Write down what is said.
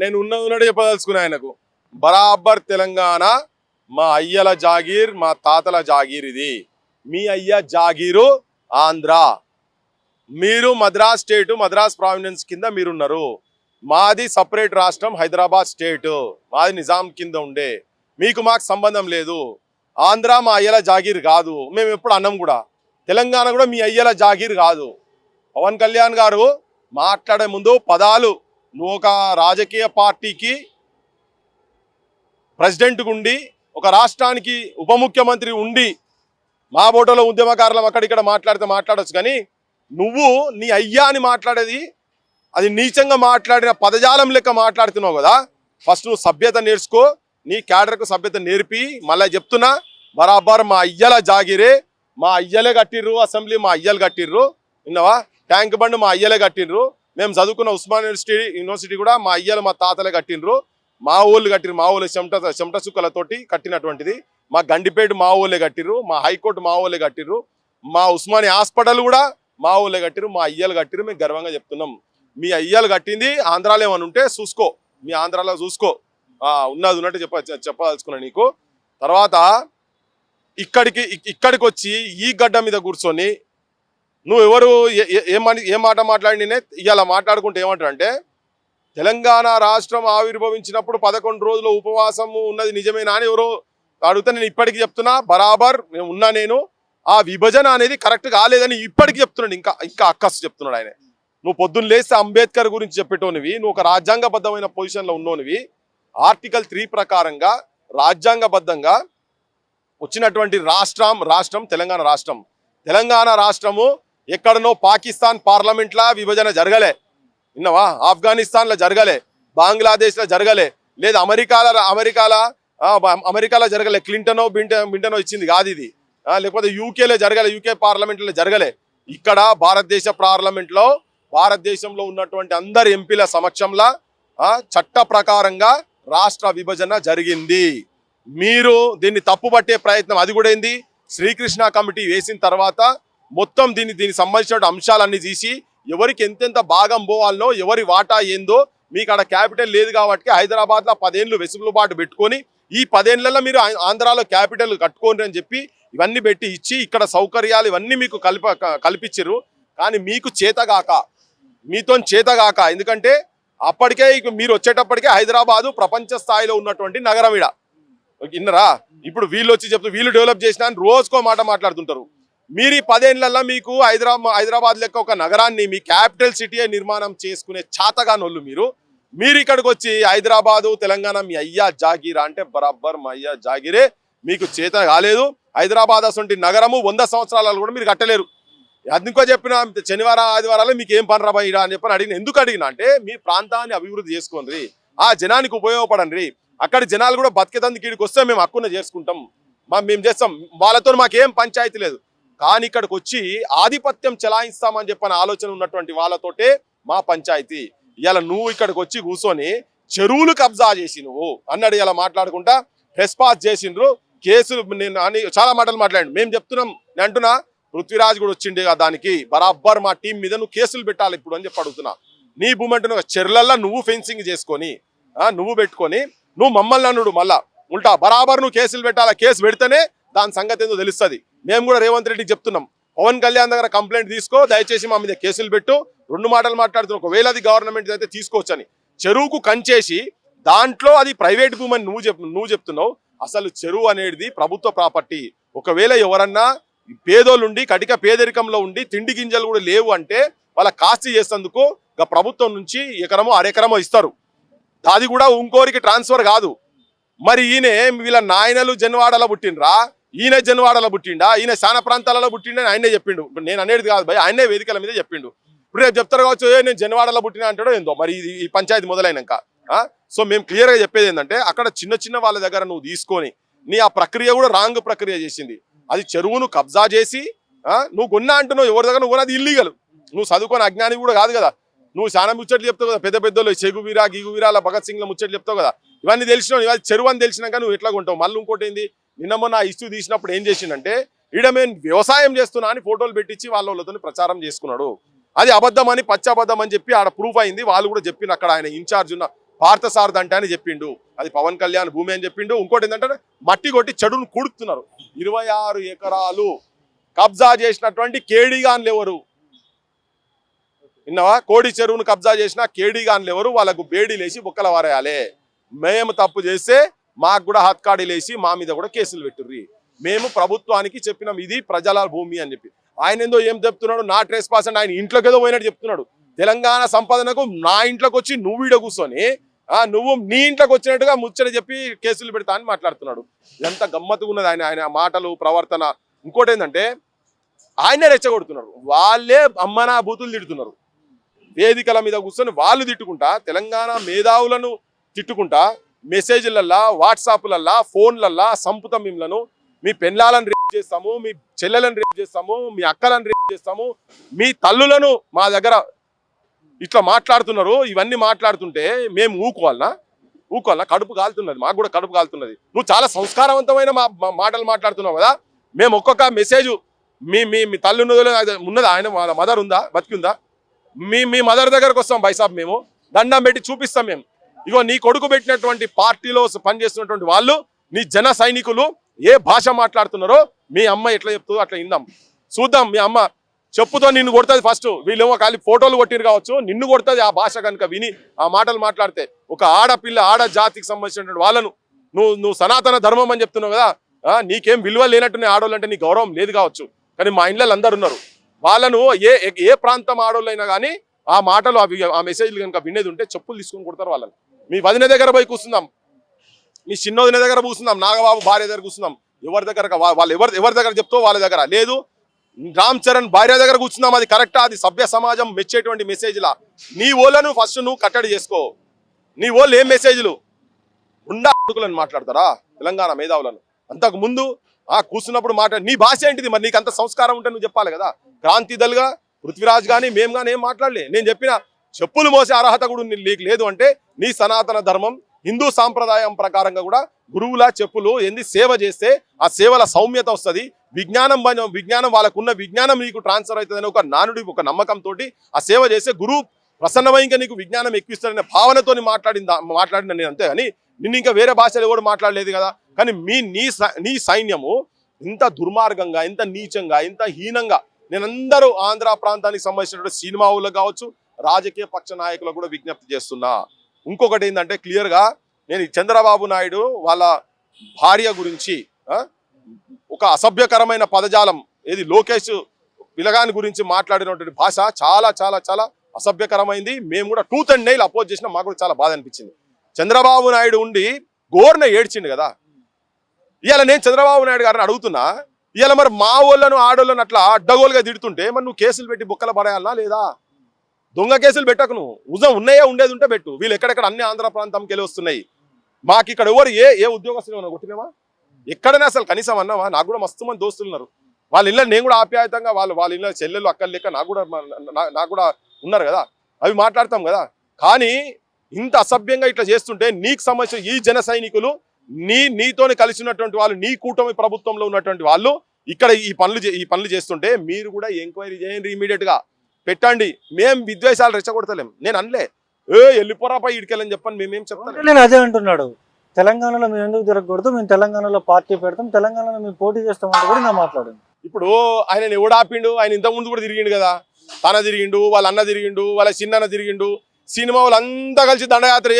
నేను ఉన్నది చెప్పదలుచుకున్నా ఆయనకు. బరాబర్ తెలంగాణ మా అయ్యల జాగీర్, మా తాతల జాగీర్. ఇది మీ అయ్య జాగీరు ఆంధ్ర. మీరు మద్రాస్ స్టేట్, మద్రాస్ ప్రావిడెన్స్ కింద మీరున్నారు. మాది సపరేట్ రాష్ట్రం, హైదరాబాద్ స్టేట్. మాది నిజాం కింద ఉండే. మీకు మాకు సంబంధం లేదు. ఆంధ్ర మా అయ్యల జాగీర్ కాదు. మేము ఎప్పుడు అన్నం కూడా. తెలంగాణ కూడా మీ అయ్యల జాగీర్ కాదు. పవన్ కళ్యాణ్ గారు మాట్లాడే ముందు పదాలు, నువ్వు ఒక రాజకీయ పార్టీకి ప్రెసిడెంట్ ఉండి, ఒక రాష్ట్రానికి ఉప ముఖ్యమంత్రి ఉండి, మా బోటలో ఉద్యమకారులం అక్కడిక్కడ మాట్లాడవచ్చు. కానీ నువ్వు నీ అయ్యా అని మాట్లాడేది అది నీచంగా మాట్లాడిన పదజాలం లెక్క మాట్లాడుతున్నావు కదా. ఫస్ట్ నువ్వు సభ్యత నేర్చుకో. నీ క్యాడర్కు సభ్యత నేర్పి మళ్ళీ చెప్తున్నా, బరాబర్ మా అయ్యల జాగిరే. మా అయ్యలే కట్టిర్రు అసెంబ్లీ, మా అయ్యలు కట్టిర్రు. విన్నావా? ట్యాంక్ బండ్ మా అయ్యలే కట్టిండ్రు. మేము చదువుకున్న ఉస్మాన్ యూనివర్సిటీ కూడా మా అయ్యలు మా తాతలే కట్టిండ్రు. మా ఊళ్ళు కట్టిరు. మా ఊళ్ళో చెమట సుక్కలతోటి కట్టినటువంటిది. మా గండిపేట మా ఊళ్ళే కట్టిర్రు. మా హైకోర్టు మా ఊళ్ళే కట్టిర్రు. మా ఉస్మానియా హాస్పిటల్ కూడా మా ఊళ్ళే కట్టిరు. మా అయ్యలు కట్టిరు. మేము గర్వంగా చెప్తున్నాం. మీ అయ్యలు కట్టింది ఆంధ్రాలో ఏమైనా ఉంటే చూసుకో, మీ ఆంధ్రాలో చూసుకో. ఉన్నది ఉన్నట్టు చెప్పదలుచుకున్నా నీకు. తర్వాత ఇక్కడికి వచ్చి ఈ గడ్డ మీద కూర్చొని నువ్వు ఎవరు ఏం మాట మాట్లాడినే ఇవాళ మాట్లాడుకుంటే ఏమంటారంటే, తెలంగాణ రాష్ట్రం ఆవిర్భవించినప్పుడు 11 రోజుల ఉపవాసము ఉన్నది నిజమేనా అని ఎవరో అడిగితే నేను ఇప్పటికీ చెప్తున్నా, బరాబర్ ఉన్నా నేను. ఆ విభజన అనేది కరెక్ట్ కాలేదని ఇప్పటికీ చెప్తున్నాడు. ఇంకా అక్కసు చెప్తున్నాడు ఆయన. నువ్వు పొద్దున్న లేస్తే అంబేద్కర్ గురించి చెప్పేటోనివి, నువ్వు ఒక రాజ్యాంగబద్ధమైన పొజిషన్లో ఉన్నోనివి. ఆర్టికల్ 3 ప్రకారంగా రాజ్యాంగబద్ధంగా వచ్చినటువంటి రాష్ట్రం తెలంగాణ రాష్ట్రం. తెలంగాణ రాష్ట్రము ఎక్కడనో పాకిస్తాన్ పార్లమెంట్లా విభజన జరగలే. విన్నావా? ఆఫ్ఘనిస్తాన్లో జరగలే, బంగ్లాదేశ్లో జరగలే, లేదు అమెరికాలో జరగలే. బింటనో ఇచ్చింది కాదు ఇది. లేకపోతే యూకేలో జరగలే, యూకే పార్లమెంట్లో జరగలే. ఇక్కడ భారతదేశ పార్లమెంట్లో భారతదేశంలో ఉన్నటువంటి అందరి ఎంపీల సమక్షంలో చట్ట ప్రకారంగా రాష్ట్ర విభజన జరిగింది. మీరు దీన్ని తప్పుపట్టే ప్రయత్నం, అది కూడా ఏంది, శ్రీకృష్ణ కమిటీ వేసిన తర్వాత మొత్తం దీనికి సంబంధించిన అంశాలన్నీ తీసి ఎవరికి ఎంతెంత భాగం పోవాలనో, ఎవరి వాటా ఏందో, మీకు అక్కడ క్యాపిటల్ లేదు కాబట్టి హైదరాబాద్లో 10 ఏళ్ళు వెసులుబాటు పెట్టుకొని ఈ 10 ఏళ్లలో మీరు ఆంధ్రాలో క్యాపిటల్ కట్టుకోండి అని చెప్పి ఇవన్నీ పెట్టి ఇచ్చి ఇక్కడ సౌకర్యాలు ఇవన్నీ మీకు కల్పించారు. కానీ మీకు మీతో చేతగాక, ఎందుకంటే అప్పటికే మీరు వచ్చేటప్పటికే హైదరాబాదు ప్రపంచ స్థాయిలో ఉన్నటువంటి నగరం. విన్నరా? ఇప్పుడు వీళ్ళు వచ్చి వీళ్ళు డెవలప్ చేసిన అని రోజుకో మాట మాట్లాడుతుంటారు. మీరు ఈ 10 ఏళ్లలో మీకు హైదరాబాద్ లెక్క ఒక నగరాన్ని మీ క్యాపిటల్ సిటీ నిర్మాణం చేసుకునే చాతగానోళ్ళు మీరు ఇక్కడికి వచ్చి హైదరాబాదు తెలంగాణ మీ అయ్యా జాగీరా అంటే బరాబర్ మా అయ్యా జాగీరే. మీకు చేత కాలేదు. హైదరాబాద్ అసలు నగరము 100 సంవత్సరాలలో కూడా మీరు కట్టలేరు. అందుకో చెప్పిన శనివారం ఆదివారాలు మీకు ఏం పని రాబోయిరా అని చెప్పని అడిగిన. ఎందుకు అడిగినా అంటే, మీ ప్రాంతాన్ని అభివృద్ధి చేసుకోండి, ఆ జనానికి ఉపయోగపడండి. అక్కడి జనాలు కూడా బతికేతందుకు ఇక్కడికి వస్తే మేము హక్కున చేసుకుంటాం, మేము చేస్తాం, వాళ్ళతో మాకేం పంచాయతీ లేదు. కానీ ఇక్కడికి వచ్చి ఆధిపత్యం చెలాయిస్తామని చెప్పని ఆలోచన ఉన్నటువంటి వాళ్ళతోటే మా పంచాయతీ. ఇలా నువ్వు ఇక్కడికి వచ్చి కూర్చొని చెరువులు కబ్జా చేసి నువ్వు అన్నాడు. ఇలా మాట్లాడుకుంటా ప్రెస్ పాస్ చేసిండ్రు, కేసులు అని చాలా మాటలు మాట్లాడి. మేము చెప్తున్నాం, నేను అంటున్నా, పృథ్వీరాజ్ కూడా వచ్చిండే దానికి బరాబర్ మా టీం మీద నువ్వు కేసులు పెట్టాలి ఇప్పుడు అని చెప్పి అడుగుతున్నా. నీ భూమి అంటున్నా, చెర్లల్లో నువ్వు ఫెన్సింగ్ చేసుకొని నువ్వు పెట్టుకొని నువ్వు మమ్మల్ని అన్నుడు మళ్ళా ఉల్టా బరాబర్ నువ్వు కేసులు పెట్టాలా. కేసు పెడితేనే దాని సంగతి ఏందో తెలుస్తుంది. మేము కూడా రేవంత్ రెడ్డికి చెప్తున్నాం, పవన్ కళ్యాణ్ దగ్గర కంప్లైంట్ తీసుకో, దయచేసి మా మీద కేసులు పెట్టు. 2 మాటలు మాట్లాడుతున్నావు, ఒకవేళ అది గవర్నమెంట్ అయితే తీసుకోవచ్చని. చెరువుకు కంచేసి దాంట్లో అది ప్రైవేట్ భూమి అని నువ్వు చెప్తున్నావు. అసలు చెరువు అనేది ప్రభుత్వ ప్రాపర్టీ. ఒకవేళ ఎవరన్నా పేదోళ్ళుండి కటిక పేదరికంలో ఉండి తిండి గింజలు కూడా లేవు అంటే వాళ్ళ కాస్త చేసేందుకు ప్రభుత్వం నుంచి ఎకరమో అరెకరమో ఇస్తారు. అది కూడా ఇంకోరికి ట్రాన్స్ఫర్ కాదు. మరి ఈయన వీళ్ళ నాయనలు జన్వాడలో పుట్టిండ్రా, ఈయన జన్వాడలో పుట్టిండా, ఈయన శాన ప్రాంతాలలో పుట్టిండని ఆయనే చెప్పిండు. నేను అనేది కాదు భయ్, ఆయనే వేదికల మీద చెప్పిండు. ఇప్పుడు రేపు చెప్తారు కావచ్చు, నేను జన్వాడలో పుట్టినా అంటాడో ఏందో మరి ఈ పంచాయతీ మొదలైనాక. సో మేము క్లియర్గా చెప్పేది ఏంటంటే, అక్కడ చిన్న వాళ్ళ దగ్గర నువ్వు తీసుకొని నీ ఆ ప్రక్రియ కూడా రాంగ్ ప్రక్రియ చేసింది. అది చెరువును కబ్జా చేసి నువ్వు కొన్నా అంటున్నావు, ఎవరి దగ్గర నువ్వు కొన్నది ఇల్లీగల్. నువ్వు చదువుకొని అజ్ఞాని కూడా కాదు కదా, నువ్వు చాలా ముచ్చట్లు చెప్తావు కదా, పెద్దలు చెగువీరా గిగువీరాల భగత్ సింగ్ల ముచ్చట్లు చెప్తావు కదా. ఇవన్నీ తెలిసినావు, ఇవాళ చెరువు అని తెలిసినాక నువ్వు ఎట్లా కొంటావు. మళ్ళీ ఇంకోటి ఏంది, నిన్న మొన్న ఇష్యూ తీసినప్పుడు ఏం చేసిండంటే, ఈడ మేము వ్యవసాయం చేస్తున్నా అని ఫోటోలు పెట్టించి వాళ్ళతో ప్రచారం చేసుకున్నాడు. అది అబద్ధం అని పచ్చి అబద్ధం అని చెప్పి ఆడ ప్రూఫ్ అయింది. వాళ్ళు కూడా చెప్పిన అక్కడ ఆయన ఇన్ఛార్జ్ ఉన్న పార్థసారథి అంటే అని చెప్పిండు, అది పవన్ కళ్యాణ్ భూమి అని చెప్పిండు. ఇంకోటి ఏంటంటే మట్టి కొట్టి చెడును కూడుతున్నారు. 26 ఎకరాలు కబ్జా చేసినటువంటి కేడీగాన్లు ఎవరు విన్నావా? కోడి చెరువును కబ్జా చేసిన కేడీగాన్లు ఎవరు? వాళ్ళకు బేడీలేసి బుక్కల వారేయాలి. మేము తప్పు చేస్తే మాకు కూడా హత్కాడీలేసి మా మీద కూడా కేసులు పెట్టుర్రి. మేము ప్రభుత్వానికి చెప్పినాం ఇది ప్రజల భూమి అని చెప్పి. ఆయన ఏందో ఏం చెప్తున్నాడు, నా ట్రేస్ పాస్ అని ఆయన ఇంట్లోకి ఏదో పోయినట్టు చెప్తున్నాడు. తెలంగాణ సంపాదనకు నా ఇంట్లోకి వచ్చి నువ్వు ఈడ కూర్చొని నువ్వు నీ ఇంట్లోకి వచ్చినట్టుగా ముచ్చట చెప్పి కేసులు పెడతా అని మాట్లాడుతున్నాడు. ఎంత గమ్మత్తుగా ఉన్నది ఆయన మాటలు, ప్రవర్తన. ఇంకోటి ఏంటంటే ఆయనే రెచ్చగొడుతున్నారు, వాళ్ళే అమ్మనా బూతులు తిడుతున్నారు. వేదికల మీద కూర్చొని వాళ్ళు తిట్టుకుంటా, తెలంగాణ మేధావులను తిట్టుకుంటా, మెసేజ్లల్లా, వాట్సాప్లల్లా, ఫోన్లల్లా సంపుతం మిమ్మలను, మీ పెళ్ళాలను రేప్ చేస్తాము, మీ చెల్లెలను రేప్ చేస్తాము, మీ అక్కలను రేప్ చేస్తాము, మీ తల్లులను మా దగ్గర ఇట్లా మాట్లాడుతున్నారు. ఇవన్నీ మాట్లాడుతుంటే మేము ఊకోవాలనా? కడుపు కాలుతున్నది, మాకు కూడా కడుపు కాలుతున్నది. నువ్వు చాలా సంస్కారవంతమైన మాటలు మాట్లాడుతున్నావు కదా. మేము ఒక్కొక్క మెసేజ్ మీ మీ మీ తల్లి ఉన్నదా, ఆయన మదర్ ఉందా, బతికిందా? మీ మదర్ దగ్గరకు వస్తాం బైసాబ్, మేము దండం పెట్టి చూపిస్తాం. మేము ఇగో నీ కొడుకు పెట్టినటువంటి పార్టీలో పనిచేస్తున్నటువంటి వాళ్ళు, నీ జన సైనికులు ఏ భాష మాట్లాడుతున్నారో మీ అమ్మ ఎట్లా చెప్తుందో అట్లా విందాం, చూద్దాం. మీ అమ్మ చెప్పుతో నిన్ను కొడుతుంది ఫస్ట్. వీళ్ళేమో ఖాళీ ఫోటోలు కొట్టిరు కావచ్చు, నిన్ను కొడుతుంది ఆ భాష కనుక విని ఆ మాటలు మాట్లాడితే. ఒక ఆడపిల్ల, ఆడ జాతికి సంబంధించినటువంటి వాళ్ళను నువ్వు సనాతన ధర్మం అని చెప్తున్నావు కదా. నీకేం విలువ లేనట్టునే ఆడోళ్ళు అంటే నీ గౌరవం లేదు కావచ్చు, కానీ మా ఇండ్లలో అందరు ఉన్నారు. వాళ్ళను ఏ ప్రాంతం ఆడోళ్ళైనా కానీ ఆ మాటలు ఆ మెసేజ్లు కనుక వినేది ఉంటే చెప్పులు తీసుకొని కొడతారు వాళ్ళని. మీ వదిన దగ్గర పోయి కూర్చుందాం, మీ చిన్నోదిన దగ్గర కూర్చుందాం, నాగబాబు భార్య దగ్గర కూర్చుందాం. ఎవరి దగ్గర వాళ్ళు ఎవరి దగ్గర చెప్తో వాళ్ళ దగ్గర లేదు. రామ్ చరణ్ భార్య దగ్గర కూర్చుందాం, అది కరెక్టా? అది సభ్య సమాజం మెచ్చేటువంటి మెసేజ్లా. నీ ఓళ్ళను ఫస్ట్ నువ్వు కట్టడి చేసుకో. నీ ఓళ్ళు ఏం మెసేజ్లు ఉండా అడుగులని మాట్లాడతారా తెలంగాణ మేధావులను? అంతకు ముందు కూర్చున్నప్పుడు నీ భాష ఏంటిది మరి? నీకు అంత సంస్కారం ఉంటే నువ్వు చెప్పాలి కదా. క్రాంతి దల్గా పృథ్వీరాజ్ కానీ మేము కానీ ఏం మాట్లాడలే. నేను చెప్పిన చెప్పులు మోసే అర్హత కూడా నీకు లేదు అంటే నీ సనాతన ధర్మం హిందూ సాంప్రదాయం ప్రకారంగా కూడా గురువుల చెప్పులు సేవ చేస్తే ఆ సేవల సౌమ్యత వస్తుంది. విజ్ఞానం వాళ్ళకున్న విజ్ఞానం నీకు ట్రాన్స్ఫర్ అవుతుందని ఒక నానుడి, ఒక నమ్మకంతో ఆ సేవ చేస్తే గురువు ప్రసన్నమైంగా నీకు విజ్ఞానం ఎక్కువిస్తాడనే భావనతో మాట్లాడిన నేను అంతే. కానీ నిన్ను ఇంకా వేరే భాషలు ఎవరు మాట్లాడలేదు కదా. కానీ నీ సైన్యము ఇంత దుర్మార్గంగా, ఇంత నీచంగా, ఇంత హీనంగా, నేనందరూ ఆంధ్ర ప్రాంతానికి సంబంధించినటువంటి సినిమా వాళ్ళకు కావచ్చు, రాజకీయ పక్ష నాయకులకు కూడా విజ్ఞప్తి చేస్తున్నా. ఇంకొకటి ఏంటంటే క్లియర్గా నేను చంద్రబాబు నాయుడు వాళ్ళ భార్య గురించి ఒక అసభ్యకరమైన పదజాలం, లోకేష్ పిలగాని గురించి మాట్లాడినటువంటి భాష చాలా చాలా చాలా అసభ్యకరమైంది. మేము కూడా టూత్ అండ్ నెయిల్ అపోజ్ చేసినా మాకు కూడా చాలా బాధ అనిపించింది. చంద్రబాబు నాయుడు ఉండి గోర్న ఏడ్చిండు కదా. ఇవాళ నేను చంద్రబాబు నాయుడు గారిని అడుగుతున్నా, ఇవాళ మరి మా వాళ్ళను ఆడోళ్ళను అట్లా అడ్డగోలుగా తిడుతుంటే మరి నువ్వు కేసులు పెట్టి బుక్కల పడేయాలనా లేదా? దొంగ కేసులు పెట్టకు, నువ్వు ఉన్నాయా ఉండేది ఉంటే పెట్టు. వీళ్ళు ఎక్కడెక్కడ అన్ని ఆంధ్ర ప్రాంతంకి వెళ్ళి వస్తున్నాయి. మాకు ఇక్కడ ఎవరు ఏ ఉద్యోగస్తులు కొట్టినావా? ఎక్కడనే అసలు కనీసం అన్నావా? నాకు కూడా మస్తు మంది దోస్తులు ఉన్నారు. వాళ్ళ ఇళ్ళని నేను కూడా ఆప్యాయతంగా వాళ్ళ ఇళ్ళ చెల్లెళ్ళు అక్కలు లెక్క నాకు కూడా ఉన్నారు కదా, అవి మాట్లాడతాం కదా. కానీ ఇంత అసభ్యంగా ఇట్లా చేస్తుంటే నీకు సంబంధించిన ఈ జన సైనికులు, నీతోని కలిసి ఉన్నటువంటి వాళ్ళు, నీ కూటమి ప్రభుత్వంలో ఉన్నటువంటి వాళ్ళు ఇక్కడ ఈ పనులు చేస్తుంటే మీరు కూడా ఎంక్వైరీ చేయండి, ఇమీడియట్ గా పెట్టండి. మేము విద్వేషాలు రెచ్చగొడతలేం. నేను అనలే వెళ్ళిపోరాపై ఇడికెళ్ళని చెప్పని మేమేం చెప్తాను. నేను అదే అంటున్నాడు, తెలంగాణలో మేము ఎందుకు తిరగకూడదు, మేము తెలంగాణలో పార్టీ పెడతాం, తెలంగాణలో మేము పోటీ చేస్తామంటే కూడా నేను మాట్లాడాను. ఇప్పుడు ఆయన ఎవడు ఆపిండు? ఆయన ఇంతకుముందు కూడా తిరిగిండు కదా. తన తిరిగిండు, వాళ్ళ అన్న తిరిగిండు, వాళ్ళ చిన్న తిరిగిండు. సినిమా వాళ్ళంతా కలిసి దండయాత్ర